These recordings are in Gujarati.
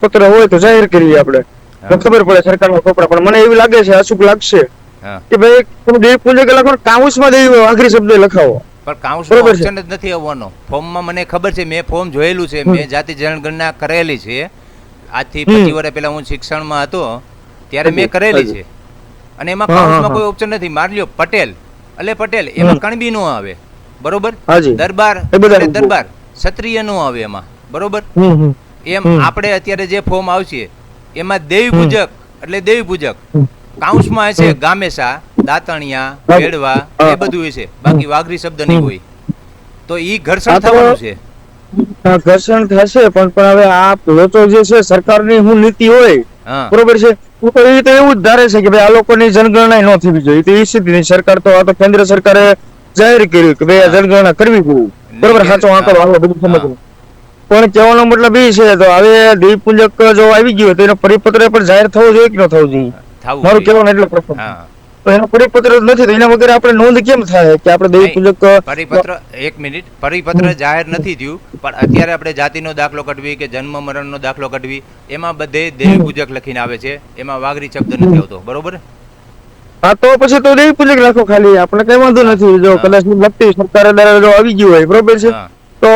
પત્ર હોય તો જાહેર કરીએ આપણે, તો ખબર પડે સરકારમાં કપડા. પણ મને એવું લાગે છે, અશુક લાગશે કે ભાઈ તમે દેવી પૂજક લખો, કાઉન્સમાં દેવી વાઘરી શબ્દ લખાવો. પણ કાઉન્સમાં ઓપ્શન જ નથી આવવાનો ફોર્મમાં. મને ખબર છે, મેં ફોર્મ જોયેલું છે, મેં જાતિ જનગણના કરેલી છે. આજથી 25 વર્ષ પહેલા હું શિક્ષણમાં હતો ત્યારે મેં કરેલી છે. અને એમાં કાઉન્સમાં કોઈ ઓપ્શન નથી. માની લ્યો પટેલ એટલે પટેલ, એમાં કણબી નો આવે, બરોબર. દરબાર એટલે દરબાર, ક્ષત્રિય નો આવે એમાં, બરોબર. એમ આપણે અત્યારે જે ફોર્મ આવશે એમાં દેવી પૂજક એટલે દેવી પૂજક કાઉન્સમાં હશે, ગામેસા, દાતણિયા, ભેડવા એ બધું હશે, બાકી વાઘરી શબ્દ નહીં હોય. તો ઈ ઘર્ષણ થવાનું છે. ઘર્ષણ થશે, પણ હવે આ લોકો જે છે સરકારની હું નીતિ હોય, બરોબર છે, એ તો એવું જ ધારે છે કે ભાઈ આ લોકોની જનગણના ન થવી જોઈએ. તો એ સીધી સરકાર તો આ તો કેન્દ્ર સરકારે જાહેર કર્યું કે ભાઈ આ જનગણના કરવી જોઈએ, બરોબર. સાચો આંકડો આવે બધું સમજવું. પણ કહેવાનો મતલબ એ છે, તો હવે દેવી પૂજક જો આવી ગયો તો એનો પરિપત્ર પણ જાહેર થવો જોઈએ કે ન થવો જોઈએ, મારું કહેવાનું એટલો પ્રશ્ન. તો એનો પરિપત્ર નથી, તો એના વગર આપણે નોંધ કેમ થાય કે આપણે દેવી પૂજક પરિપત્ર? એક મિનિટ, પરિપત્ર જાહેર નથી થયું, પણ અત્યારે આપણે જાતિનો દાખલો કાઢવી કે જન્મ મરણનો દાખલો કાઢવી, એમાં બધે દેવી પૂજક લખીને આવે છે, એમાં વાઘરી શબ્દ નથી આવતો, બરોબર. હા, તો પછી તો દેવી પૂજક લખો ખાલી, આપણે કઈ વાંધો નથી. જો કદાચ લખતી સરકારે દ્વારા જો આવી ગયું હોય, બરોબર છે, તો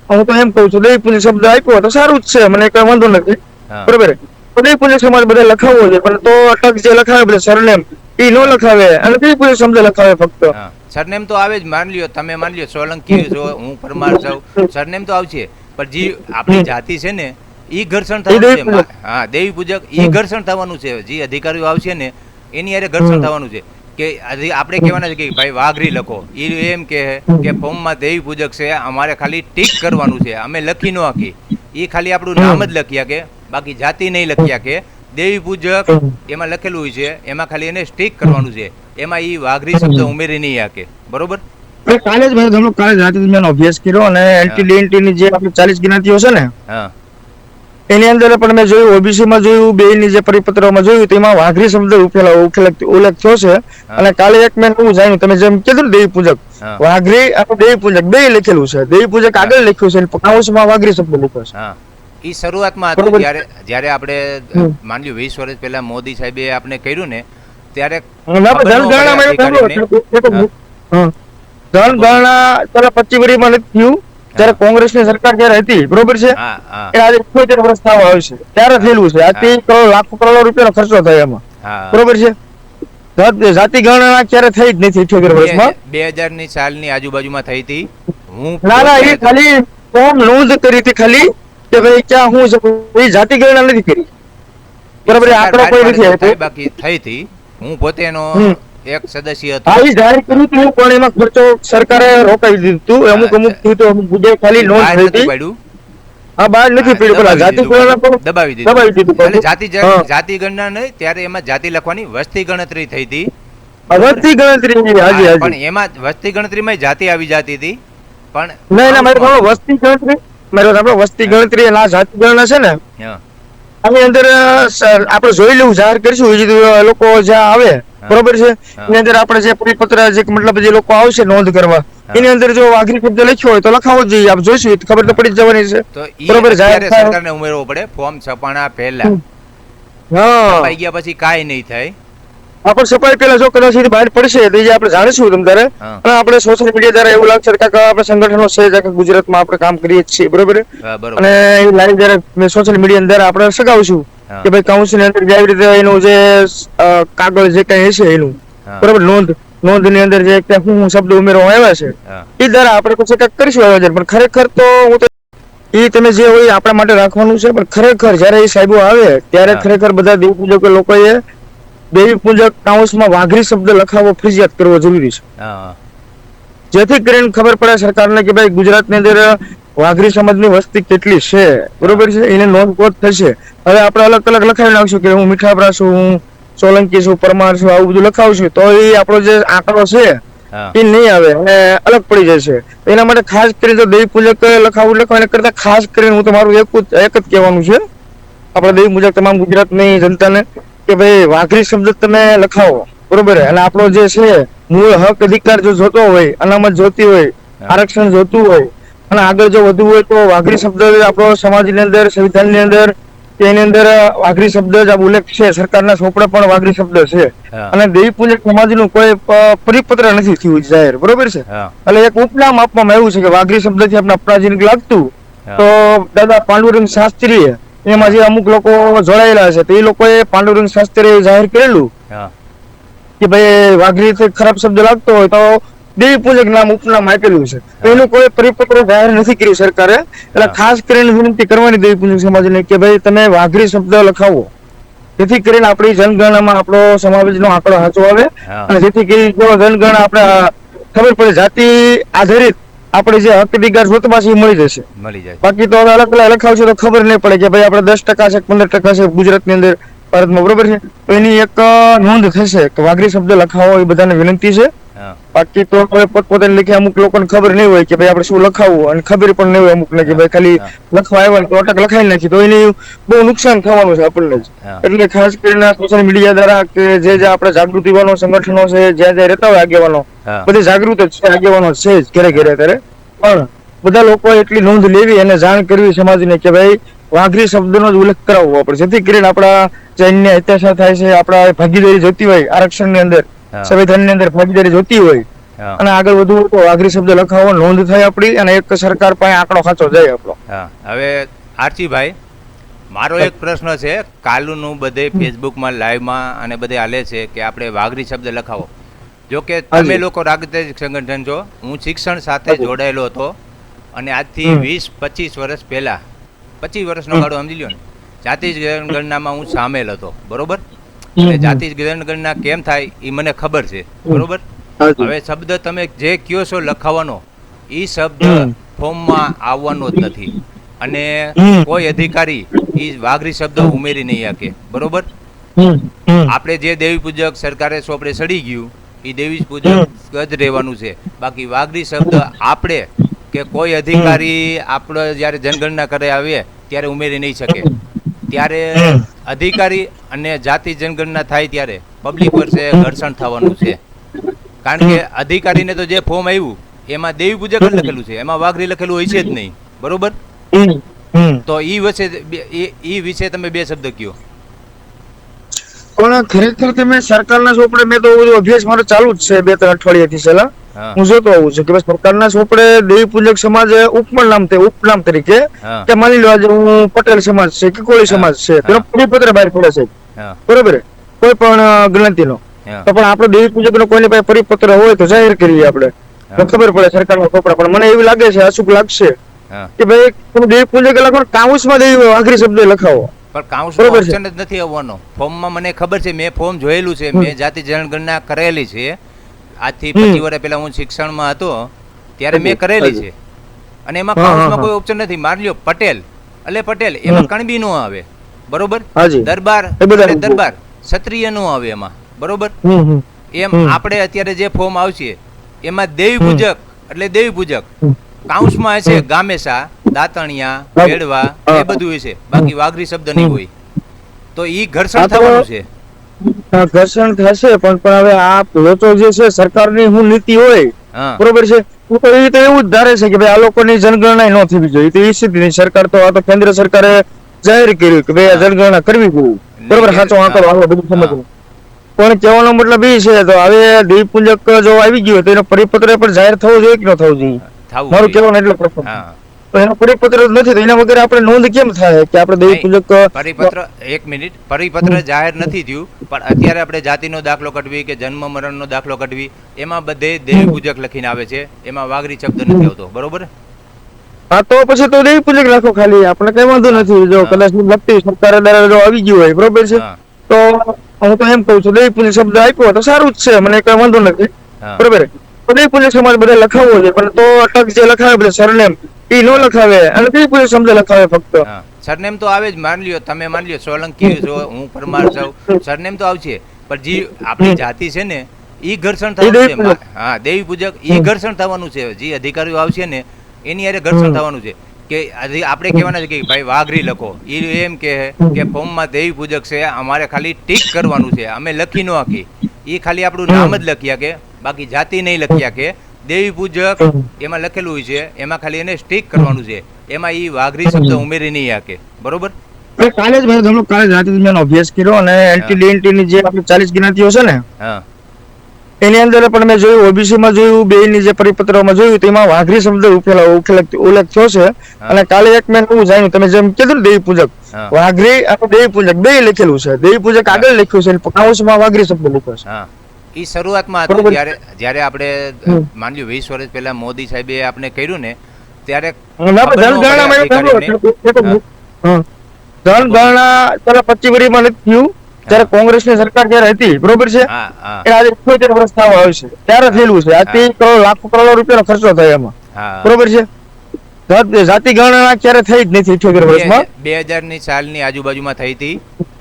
હું તો એમ કઉ છું દેવી પૂજક શબ્દ આપ્યો તો સારું જ છે, મને કઈ વાંધો નથી, બરોબર. તો દેવી પૂજક સમાજ બધા લખાવવો છે, પણ તો અટક જે લખાવે બધા સરનેમ એ ન લખાવે, અને દેવી પૂજક શબ્દ લખાવે ફક્ત. સરનેમ તો આવે જ. માની લ્યો તમે, માની લ્યો સોલંકી છો, હું પરમાર છું, સરનેમ તો આવશે, પણ જે આપણી જાતિ છે ને ઈ ઘર્ષણ થવાનું છે. હા, દેવી પૂજક ઈ ઘર્ષણ થવાનું છે. જે અધિકારીઓ આવશે ને એની હારે ઘર્ષણ થવાનું છે. કે આપણે કહેવાના છે કે ભાઈ વાઘરી લખો, એ એમ કે ફોર્મમાં દેવી પૂજક છે, અમારે ખાલી ટીક કરવાનું છે, અમે લખી ન શકીએ. એ ખાલી આપણું નામ જ લખ્યા કે, બાકી જાતિ નહીં લખ્યા કે. દેવી પૂજક એમાં લખેલું હોય છે, એમાં ખાલી એને સ્ટીક કરવાનું છે, એમાં ઈ વાઘરી શબ્દ ઉમેરી નહીં શકે, બરોબર. કાલે જ મેં કાલે જાતિ વિજ્ઞાનનો અભ્યાસ કર્યો, અને એલટી ની જે આપણે 40 જ્ઞાતિઓ છે ને, એની અંદર પણ મેં જોયું, ઓબીસી માં જોયું, બે ની જે પરિપત્રમાં જોયું, તેમાં વાઘરી શબ્દ ઉલ્લેખ થયો છે. અને કાલે એક મેં એવું જાણ્યું, તમે જેમ કીધું દેવી પૂજક, વાઘરી આપણે દેવી પૂજક બે લખેલું છે. દેવી પૂજક આગળ લખ્યું છે, કાઉન્સમાં વાઘરી શબ્દ લખ્યો છે. એ શરૂઆતમાં હતું, જ્યારે આપણે માની લો 20 વર્ષ પહેલા મોદી સાહેબે આપણે કર્યું ને, ત્યારે જનગણના 25 વર્ષમાં નથી થયું. જયારે કોંગ્રેસની સરકાર જયારે હતી, બરોબર છે, આજે 78 વર્ષ થવા આવશે ત્યારે થયેલું છે. આજથી લાખો કરોડો રૂપિયાનો ખર્ચો થાય એમાં, બરોબર છે. જાતિ ગણના ક્યારે થઈ જ નથી 78 વર્ષમાં. 2000 સાલની આજુબાજુમાં થઈ હતી. ના, એ ખાલી ફોર્મ નોંધ કરી હતી ખાલી કે ભાઈ ક્યાં હું છે, એ જાતિ ગણના નથી કરી, બરોબર. આંકડો કોઈ નથી, બાકી થઈ હતી. હું પોતે એનો એક સદસ્ય હતો. આ જાહેર કર્યું હતું, પણ એમાં ખર્ચો સરકારે રોકાવી દીધું. અમુક થયું તો અમુક મુદ્દે ખાલી નોંધ થઈ હતી. હા, બહાર નથી પડ્યું, પેલા જાતિ ગણના પણ દબાવી દીધું. એટલે જાતિ ગણના નહીં, ત્યારે એમાં જાતિ લખવાની વસ્તી ગણતરી થઈ હતી. વસ્તી ગણતરી, હાજી, પણ એમાં વસ્તી ગણતરીમાં જાતિ આવી જતી હતી. પણ નહીં, મારે વસ્તી ગણતરી, આપણે વસ્તી ગણતરી અને જાતિ ગણના છે ને, આની અંદર આપણે જોઈ લેવું, જાહેર કરીશું લોકો જ્યાં આવે, બરોબર છે. એની અંદર આપણે જે પરિપત્ર જે મતલબ જે લોકો આવશે નોંધ કરવા, એની અંદર જો વાઘરી શબ્દ લખ્યો હોય તો લખાવો જ જોઈએ. આપણે જોઈશું, ખબર તો પડી જ જવાની છે, બરોબર. સરકારને ઉમેરવો પડે ફોર્મ છપાણા પહેલા. છપાઈ ગયા પછી કાંઈ નહીં થાય. આપણે સફાઈ પેલા જો કદાચ બહાર પડશે તો આપણે જાણીશું તમ તારે. અને આપણે સોશિયલ મીડિયા દ્વારા એવું લાગશે કે આપણે સંગઠનો છે જે ગુજરાતમાં આપણે કામ કરીએ છીએ, બરોબર. અને એ લાઈવ જયારે સોશિયલ મીડિયા અંદર આપણે સગાવશું કે ભાઈ કાઉન્સિલ ની અંદર જેવી રીતે એનું જે કાગળ જે કઈ હશે એનું, બરોબર, નોંધ ની અંદર જે હું શબ્દ ઉમેરવામાં આવ્યા છે એ દ્વારા આપણે પછી કંઈક કરીશું આયોજન. પણ ખરેખર તો હું તો એ તમે જે હોય આપણા માટે રાખવાનું છે, પણ ખરેખર જયારે એ સાહેબો આવે ત્યારે ખરેખર બધા દેવી પૂજકો લોકોએ દેવી પૂજક કાઉન્સમાં વાઘરી શબ્દ લખાવો ફરજિયાત કરવો જરૂરી છે, જેથી કરીને ખબર પડે સરકારને કે ભાઈ ગુજરાતની અંદર વાઘરી સમાજની વસ્તી કેટલી છે, બરોબર છે. એને નોંધપોથ થશે. હવે આપણે અલગ અલગ લખાવી નાખશું કે હું મીઠાપરા છું, હું સોલંકી છું, પરમાર છું, આવું બધું લખાવશું તો એ આપણો જે આંકડો છે એ નહીં આવે અને અલગ પડી જશે. એના માટે ખાસ કરીને જો દેવી પૂજક લખવાને કરતા ખાસ કરીને હું તમારું એક જ કહેવાનું છે આપણા દેવી પૂજક તમામ ગુજરાતની જનતાને કે ભાઈ વાઘરી શબ્દ તમે લખાવો, બરોબર. અને આપણો જે છે મૂળ હક અધિકાર જો જોતો હોય, અનામત જોતી હોય, આરક્ષણ જોતું હોય અને આગળ જો વધુ હોય તો વાઘરી શબ્દ આપણો સમાજની અંદર, સંવિધાનની અંદર કે એની અંદર વાઘરી શબ્દ જ ઉલ્લેખ છે, સરકારના ચોપડે પણ વાઘરી શબ્દ છે, અને દેવી પૂજક સમાજનું કોઈ પરિપત્ર નથી થયું જાહેર, બરોબર છે. એટલે એક ઉપનામ આપવામાં આવ્યું છે કે વાઘરી શબ્દથી આપણે અપરાધીન લાગતું, તો દાદા પાંડુરંગ શાસ્ત્રી એમાં જે અમુક લોકો જોડાયેલા છે, તો એ લોકોએ પાંડુરંગ શાસ્ત્રી જાહેર કરેલું કે ભાઈ વાઘરી ખરાબ શબ્દ લાગતો હોય તો દેવી પૂજક નામ ઉપનામ આપેલું છે. એનું કોઈ પરિપત્ર જાહેર નથી કર્યું સરકારે. એટલે ખાસ કરીને વિનંતી કરવાની દેવી પૂજક સમાજને કે ભાઈ તમે વાઘરી શબ્દ લખાવો, જેથી કરીને આપણી જનગણનામાં આપણો સમાવેશનો આંકડો સાચો આવે, અને જેથી કરી જનગણના આપણે ખબર પડે, જાતિ આધારિત આપણે જે હક અધિકાર જોતવા છે એ મળી જશે. બાકી તો અલગ અલગ લખાવશે તો ખબર નહીં પડે કે ભાઈ આપણે 10% છે 15% છે ગુજરાતની અંદર, ભારતમાં, બરોબર છે. તો એની એક નોંધ થશે કે વાઘરી શબ્દ લખાવો, એ બધાને વિનંતી છે. બાકી તો પોતપોતાની લીખે અમુક લોકોને ખબર નહીં હોય કે ભાઈ આપણે શું લખાવવું, અને ખબર પણ નહીં હોય અમુકને કે ભાઈ ખાલી લખવા આવ્યા તો અટક લખાઈ નાખી, તો એની બહુ નુકસાન થવાનું છે આપણને જ. એટલે ખાસ કરીને સોશિયલ મીડિયા દ્વારા કે જે આપણે જાગૃતિવાનો સંગઠનો છે, જ્યાં જ્યાં રહેતા હોય આગેવાનો, બધી જાગૃત જ છે, આગેવાનો છે જ ઘરે ઘરે ત્યારે, પણ બધા લોકો એટલી નોંધ લેવી અને જાણ કરવી સમાજને કે ભાઈ વાઘરી શબ્દનો જ ઉલ્લેખ કરાવવો આપણે, જેથી કરીને આપણા જે અન્ય અત્યાચાર થાય છે, આપણા ભાગીદારી જોતી હોય આરક્ષણની અંદર, સંવિધાનની અંદર ભાગીદારી જોતી હોય અને આગળ વધવું તો વાઘરી શબ્દ લખાવો, નોંધ થાય આપણી, અને એક સરકાર પાસે આંકડો ખાચો જાય આપણો. હવે આરતીભાઈ, મારો એક પ્રશ્ન છે, કાલુનું બધે ફેસબુકમાં લાઈવમાં અને બધે હાલે છે કે આપણે વાઘરી શબ્દ લખાવો. જો કે તમે લોકો રાગદેશ સંગઠન છો, હું શિક્ષણ સાથે જોડાયેલો હતો, અને આજથી 20-25 વર્ષ પહેલા, 25 વર્ષનો ગાળો સમજી લ્યો ને, જાતિ જનગણનામાં હું સામેલ હતો, બરોબર. એટલે જાતિ જનગણના કેમ થાય એ મને ખબર છે, બરોબર. હવે શબ્દ તમે જે કયો છો લખાવાનો, એ શબ્દ ફોર્મમાં આવવાનો જ નથી, અને કોઈ અધિકારી એ વાઘરી શબ્દ ઉમેરી નહીં શકે, બરોબર. આપણે જે દેવી પૂજક સરકારે ચોપડે સડી ગયું એ દેવી પૂજક જ રહેવાનું છે. બાકી વાઘરી શબ્દ આપણે કે કોઈ અધિકારી આપણે જયારે જનગણના કરે આવીએ ત્યારે ઉમેરી નહીં શકે. ત્યારે અધિકારી અને જાતિ જનગણના થાય ત્યારે પબ્લિક વર્ષે ઘર્ષણ થવાનું છે. કારણ કે અધિકારીને તો જે ફોર્મ આવ્યું એમાં દેવી પૂજક જ લખેલું છે, એમાં વાઘરી લખેલું હોય છે જ નહીં, બરોબર. તો ઈ વિશે તમે બે શબ્દ કયો. પણ ખરેખર તમે સરકારના ચોપડે, મેં તો અભ્યાસ મારો ચાલુ જ છે 2-3 અઠવાડિયાથી છેલ્લા, હું જોતો આવું છું કે સરકારના ચોપડે દેવી પૂજક સમાજ ઉપનામ તરીકે, કે માની લો આજે હું પટેલ સમાજ છે કે કોળી સમાજ છે, તેનો પરિપત્ર બહાર પડે છે, બરોબર, કોઈ પણ જ્ઞાતિનો, તો પણ આપણે દેવી પૂજક નો કોઈની પાસે પરિપત્ર હોય તો જાહેર કરીએ આપણે, તો ખબર પડે સરકારના ચોપડા. પણ મને એવું લાગે છે, અશુક લાગશે કે ભાઈ તમે દેવી પૂજક લખો, કાઉન્સમાં દેવી વાઘરી શબ્દ લખાવો, પણ કાઉન્સમાં ઓપ્શન જ નથી આવવાનો. ફોર્મમાં મને ખબર છે, મેં ફોર્મ જોયેલું છે, મેં જાતિ જનગણના કરેલી છે. આજથી 25 વર્ષ પહેલા હું શિક્ષણમાં હતો ત્યારે મેં કરેલી છે, અને એમાં કાઉન્સમાં કોઈ ઓપ્શન નથી. માની લ્યો પટેલ એટલે પટેલ, એમાં કણબી નો આવે, બરોબર. દરબાર એટલે દરબાર, ક્ષત્રિય નો આવે એમાં, બરોબર. એમ આપણે અત્યારે જે ફોર્મ આવશે એમાં દેવી પૂજક એટલે દેવી પૂજક, કાઉન્સમાં હશે ગામેસા, દાતણિયા, વેડવા, એ બધું હશે, બાકી વાઘરી શબ્દ નહીં હોય. તો ઈ ઘર્ષણ થવાનું છે. ઘર્ષણ થશે, પણ હવે આ લોકો જે છે સરકારની શું નીતિ હોય, બરોબર છે, એ તો એવું જ ધારે છે કે ભાઈ આ લોકોની જનગણના ન થવી જોઈએ, તો એ સીધી સરકાર તો આ તો કેન્દ્ર સરકારે જાહેર કર્યું કે ભાઈ આ જનગણના કરવી જોઈએ, બરોબર, સાચો આંકડો આવે બધું સમજવું. પણ કહેવાનો મતલબ એ છે, તો હવે દેવી પૂજક જો આવી ગયું તો એનો પરિપત્ર પણ જાહેર થવો જોઈએ કે ન થવો જોઈએ, મારું કહેવાનું એટલે પ્રશ્ન. તો એનો પરિપત્ર નથી, તો એના વગર આપણે નોંધ કેમ થાય કે આપણે દેવી પૂજક પરિપત્ર, એક મિનિટ, પરિપત્ર જાહેર નથી થયું, પણ અત્યારે આપણે જાતિનો દાખલો કાઢવી કે જન્મ મરણનો દાખલો કાઢવી, એમાં બધે દેવી પૂજક લખીને આવે છે, એમાં વાઘરી શબ્દ નથી આવતો, બરોબર. હા, તો પછી તો દેવી પૂજક રાખો ખાલી, આપણે કઈ વાંધો નથી. જો કદાચ લખતી સરકારે દ્વારા જો આવી ગયું હોય, બરોબર છે, તો હું તો એમ કઉ છું દેવી પૂજક શબ્દ આપ્યો તો સારું જ છે, મને કઈ વાંધો નથી, બરોબર. તો દેવી પૂજક સમાજ બધા લખાવવો છે, પણ તો અટક જે લખાવે બધા સરનેમ એ ન લખાવે, અને દેવી પૂજક શબ્દ લખાવે ફક્ત. સરનેમ તો આવે જ, માન લ્યો તમે, માન લ્યો સોલંકી છો, હું પરમાર છું, સરનેમ તો આવશે, પણ જે આપણી જાતિ છે ને ઈ ઘર્ષણ થવાનું છે. હા, દેવી પૂજક ઈ ઘર્ષણ થવાનું છે, જે અધિકારીઓ આવશે ને એની હારે ઘર્ષણ થવાનું છે. કે આપણે કહેવાના છે કે ભાઈ વાઘરી લખો, એ એમ કે ફોર્મમાં દેવી પૂજક છે, અમારે ખાલી ટીક કરવાનું છે, અમે લખી ન આપી, એ ખાલી આપણું નામ જ લખ્યા કે, બાકી જાતિ નહીં લખ્યા કે. દેવી પૂજક એમાં લખેલું હોય છે, એમાં ખાલી એને સ્ટીક કરવાનું છે, એમાં એ વાઘરી શબ્દ ઉમેરી નહીં શકે, બરોબર. એટલે કાલે જ મેં કાલે રાતે જ મેં અભ્યાસ કર્યો અને એન્ટી ડીએનટી ની જે આપણે 40 જ્ઞાતિઓ છે ને હા એની અંદર પણ મેં જોયું ઓબીસી માં જોયું બે ની જે પરિપત્રમાં જોયું તેમાં વાઘરી શબ્દ ઉલ્લેખ થયો છે. અને કાલે એક મેં એવું જાણ્યું તમે જેમ કીધું ને દેવી પૂજક હા વાઘરી આપણે દેવી પૂજક બે લખેલું છે. દેવી પૂજક આગળ લખ્યું છે અને કાઉન્સમાં વાઘરી શબ્દ લખ્યો છે. હા એ શરૂઆતમાં હતું બરોબર. જ્યારે આપણે માની લ્યો 20 વર્ષ પહેલા મોદી સાહેબે આપણે કર્યું ને ત્યારે આપણે જનગણના પેલા 25 વર્ષમાં નથી થયું જયારે કોંગ્રેસની સરકાર જયારે હતી બરોબર છે હા હા એ આજે 78 વર્ષ થવા આવશે ત્યારે થયેલું છે. આજથી કરોડ લાખો કરોડો રૂપિયાનો ખર્ચો થાય એમાં હા બરોબર છે. જાતિ ગણના ક્યારે થઈ જ નથી 78 વર્ષમાં. 2000 ની સાલની આજુબાજુમાં થઈ હતી.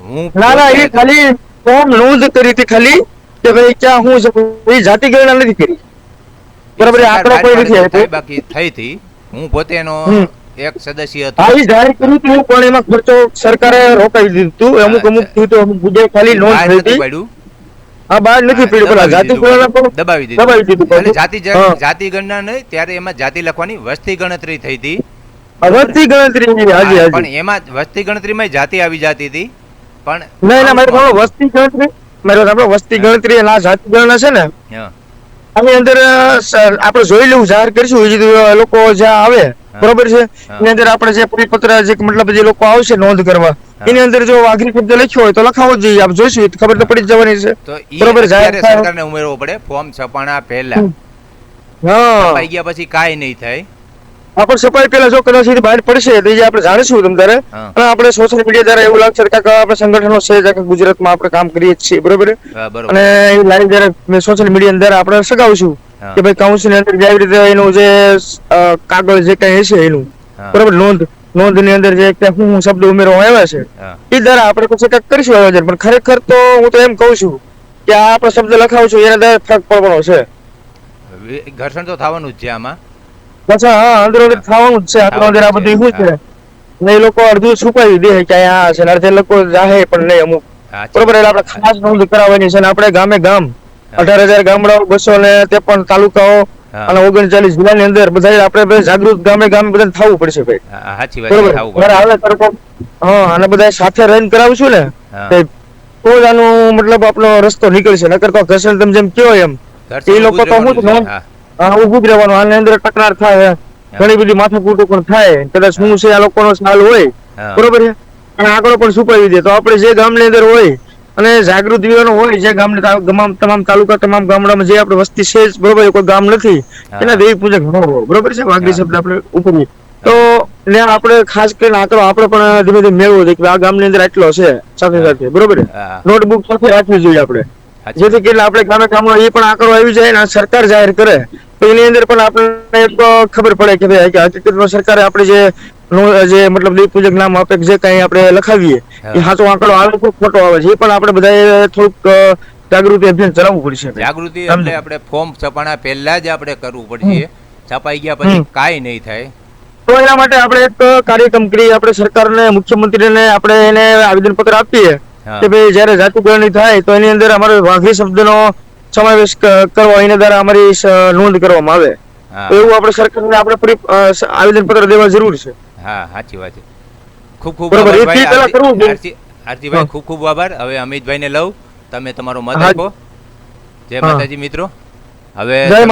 હું ના એ ખાલી ફોર્મ નોંધ કરી હતી ખાલી કે ભાઈ ક્યાં હું છે એ જાતિ ગણના નથી કરી બરાબર. એ આંકડો કોઈ નથી આપ્યો. બાકી થઈ હતી. હું પોતે એનો એક સદસ્ય હતો. હા એ જાહેર કર્યું હતું પણ એમાં ખર્ચો સરકારે રોકાઈ દીધું હતું. અમુક થયું હતું અમુક જગ્યાએ ખાલી નોંધ થઈ હતી. પાડ્યું હા બહાર નથી પડ્યું પેલા જાતિ ગણના પણ દબાવી દબાવી દીધું. દીધું. એટલે જાતિ ગણના નહીં ત્યારે એમાં જાતિ લખવાની વસ્તી ગણતરી થઈ હતી. વસ્તી ગણતરી હાજી હાજી પણ એમાં વસ્તી ગણતરીમાં જાતિ આવી જતી હતી. પણ ના મારે વસ્તી ગણતરી આપણે વસ્તી ગણતરી અને આ જાતિ ગણના છે ને હા આની અંદર આપણે જોઈ લેવું જાહેર કરીશું એ લોકો જ્યાં આવે બરોબર છે એની અંદર આપણે જે પરિપત્ર જે મતલબ જે લોકો આવશે નોંધ કરવા એની અંદર જો વાઘરી શબ્દ લખ્યો હોય તો લખાવો જ જોઈએ. આપણે જોઈશું ખબર તો પડી જ જવાની છે. તો બરોબર ઈ જાહેર અત્યારે સરકારને ઉમેરવો પડે ફોર્મ છપાણા પહેલા. હા છપાઈ ગયા પછી કાંઈ નહીં થાય. આપણે સફાઈ પેલા જો કદાચ એથી બહાર પડશે તો આપણે જાણીશું તમ તારે. હા. અને આપણે સોશિયલ મીડિયા દ્વારા એવું લાગશે કે આપણે સંગઠનો છે જે ગુજરાતમાં આપણે કામ કરીએ જ છીએ બરોબર. હા, બરોબર. અને એ લાઈવ જયારે સોશિયલ મીડિયા અંદર આપણે સગાવશું હા. કે ભાઈ કાઉન્સિલ ની અંદર જેવી રીતે એનું જે કાગળ જે કઈ હશે એનું હા. બરોબર નોંધ ની અંદર જે હું શબ્દ ઉમેરવામાં આવ્યા છે હા. એ દ્વારા આપણે પછી કંઈક કરીશું આયોજન. પણ ખરેખર તો હું તો એમ કહું છું કે આ આપણે શબ્દ લખાવશું એના દ્વારા ફરક પડવાનો છે. ઘર્ષણ તો થવાનું જ છે આમાં. પાછા હા અંદર અંદર થવાનું જ છે. આટલો અંદર આ બધું શું છે ને એ લોકો અડધું છુપાવી દે કે આ છે ને અડધે લોકો જાહે પણ નહીં અમુક હા, બરોબર. એટલે આપણે ખાસ નોંધ કરાવવાની છે ને આપણે ગામે ગામ 18,000 ગામડાઓ 253 તાલુકાઓ હા. અને 39 જિલ્લાની અંદર બધા આપણે જાગૃત ગામે ગામે બધા થવું પડશે ભાઈ હા, સાચી વાત છે, બરોબર. થવું પડે. હવે તરફ હા અને બધા સાથે રહીને કરાવશું ને હા. તો જ આનું મતલબ આપણો રસ્તો નીકળશે. નકર તો ઘર્ષણ તમે જેમ કહો એમ ઘર્ષણ એ લોકો તો ઊભું જ શું રહેવાનું છે. હા. ઉભું જ રહેવાનું. આની અંદર તકરાર થાય ઘણી બધી માથાકૂટ પણ થાય કદાચ શું છે આ લોકોનો સાલ હોય હા. બરોબર છે અને આંકડો પણ છુપાવી દે તો આપણે જે ગામની અંદર હોય અને જાગૃત યુવાનો હોય જે ગામને તમામ તાલુકા તમામ ગામડામાં જે આપણે વસ્તી છે જ બરોબર કોઈ ગામ નથી હા. એના દેવી પૂજક ન હોય બરોબર છે વાઘરી શબ્દ આપણે ઉપરીએ તો ને આપણે ખાસ કરીને આંકડો આપણે પણ ધીમે ધીમે મેળવો જોઈએ કે આ ગામની અંદર આટલો છે સાથે સાથે બરોબર હા. નોટબુક સાથે રાખવી જોઈએ આપણે સાચી જેથી કરીને આપણે ગામે ગામમાં એ પણ આંકડો આવી જાય અને સરકાર જાહેર કરે તો એની અંદર પણ આપણને એક ખબર પડે કે ભાઈ કે હકીકતમાં સરકારે આપણે જે મતલબ દેવી પૂજક નામ આપે જે કઈ આપણે લખાવીએ એ સાચો આંકડો આવે છે ખોટો આવે છે એ પણ આપણે બધાએ થોડુંક જાગૃતિ અભિયાન ચલાવવું પડશે. જાગૃતિ એટલે આપણે ફોર્મ છપાણા પહેલા જ આપણે કરવું પડશે. છપાઈ ગયા પછી કાંઈ નહીં થાય. તો એના માટે આપણે એક કાર્યક્રમ કરીએ. આપણે સરકારને મુખ્યમંત્રીને આપણે એને આવેદન પત્ર આપીએ હા. કે ભાઈ જયારે જાતિ ગણની થાય તો એની અંદર અમારે વાઘરી શબ્દનો સમાવેશ કરવા એના દ્વારા અમારી નોંધ કરવામાં આવે હા. એવું આપણે સરકારને આપણે આવેદન પત્ર દેવા જરૂર છે. હા, સાચી વાત છે. ખૂબ ખૂબ બરોબર. આભાર એથી પહેલા કરવું ભાઈ. જોઈએ. આરતીભાઈ ખૂબ ખૂબ આભાર. હવે અમિતભાઈને લઉં. તમે તમારો મત હા. આપો. જય હા. માતાજી મિત્રો. હવે જય